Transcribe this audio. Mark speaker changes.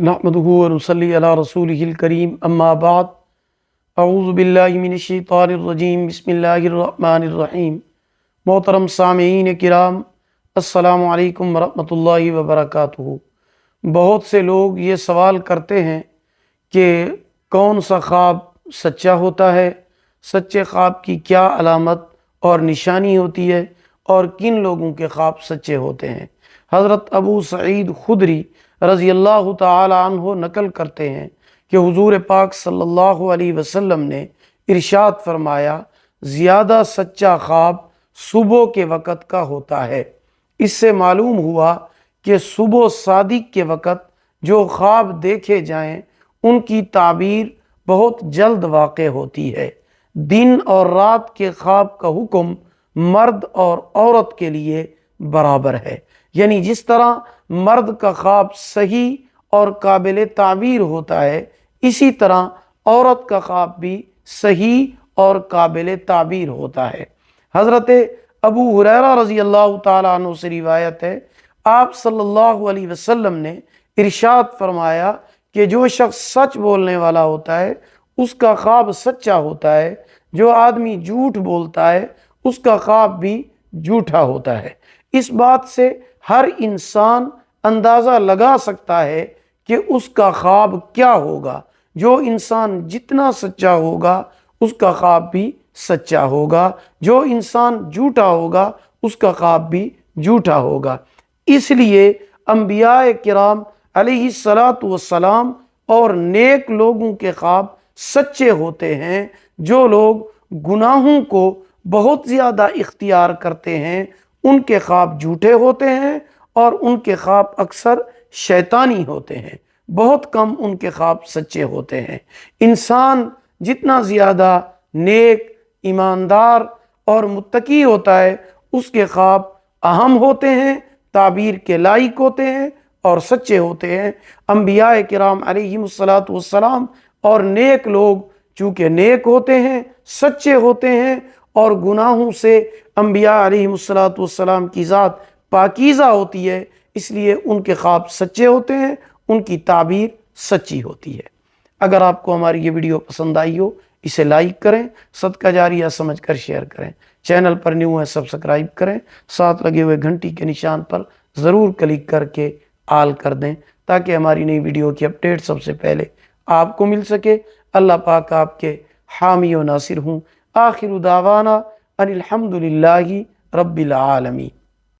Speaker 1: نحمدہ ونصلی علی رسولہ الکریم اما بعد اعوذ باللہ من الشیطان الرجیم بسم اللہ الرحمن الرحیم۔ محترم سامعین کرام، السلام علیکم ورحمۃ اللہ وبرکاتہ۔ بہت سے لوگ یہ سوال کرتے ہیں کہ کون سا خواب سچا ہوتا ہے، سچے خواب کی کیا علامت اور نشانی ہوتی ہے، اور کن لوگوں کے خواب سچے ہوتے ہیں۔ حضرت ابو سعید خدری رضی اللہ تعالی عنہ نقل کرتے ہیں کہ حضور پاک صلی اللہ علیہ وسلم نے ارشاد فرمایا، زیادہ سچا خواب صبح کے وقت کا ہوتا ہے۔ اس سے معلوم ہوا کہ صبح صادق کے وقت جو خواب دیکھے جائیں ان کی تعبیر بہت جلد واقع ہوتی ہے۔ دن اور رات کے خواب کا حکم مرد اور عورت کے لیے برابر ہے، یعنی جس طرح مرد کا خواب صحیح اور قابل تعبیر ہوتا ہے، اسی طرح عورت کا خواب بھی صحیح اور قابل تعبیر ہوتا ہے۔ حضرت ابو ہریرہ رضی اللہ تعالیٰ عنہ سے روایت ہے، آپ صلی اللہ علیہ وسلم نے ارشاد فرمایا کہ جو شخص سچ بولنے والا ہوتا ہے اس کا خواب سچا ہوتا ہے، جو آدمی جھوٹ بولتا ہے اس کا خواب بھی جھوٹا ہوتا ہے۔ اس بات سے ہر انسان اندازہ لگا سکتا ہے کہ اس کا خواب کیا ہوگا۔ جو انسان جتنا سچا ہوگا اس کا خواب بھی سچا ہوگا، جو انسان جھوٹا ہوگا اس کا خواب بھی جھوٹا ہوگا۔ اس لیے انبیاء کرام علیہ الصلاۃ والسلام اور نیک لوگوں کے خواب سچے ہوتے ہیں۔ جو لوگ گناہوں کو بہت زیادہ اختیار کرتے ہیں ان کے خواب جھوٹے ہوتے ہیں، اور ان کے خواب اکثر شیطانی ہوتے ہیں، بہت کم ان کے خواب سچے ہوتے ہیں۔ انسان جتنا زیادہ نیک، ایماندار اور متقی ہوتا ہے اس کے خواب اہم ہوتے ہیں، تعبیر کے لائق ہوتے ہیں اور سچے ہوتے ہیں۔ انبیاء کرام علیہم الصلاۃ والسلام اور نیک لوگ چونکہ نیک ہوتے ہیں، سچے ہوتے ہیں، اور گناہوں سے انبیاء علیہم الصلاۃ والسلام کی ذات پاکیزہ ہوتی ہے، اس لیے ان کے خواب سچے ہوتے ہیں، ان کی تعبیر سچی ہوتی ہے۔ اگر آپ کو ہماری یہ ویڈیو پسند آئی ہو اسے لائک کریں، صدقہ جاریہ سمجھ کر شیئر کریں، چینل پر نیو ہے سبسکرائب کریں، ساتھ لگے ہوئے گھنٹی کے نشان پر ضرور کلک کر کے آل کر دیں تاکہ ہماری نئی ویڈیو کی اپڈیٹ سب سے پہلے آپ کو مل سکے۔ اللہ پاک آپ کے حامی و ناصر ہوں۔ آخر دعوانا ان الحمد للہ رب العالمین۔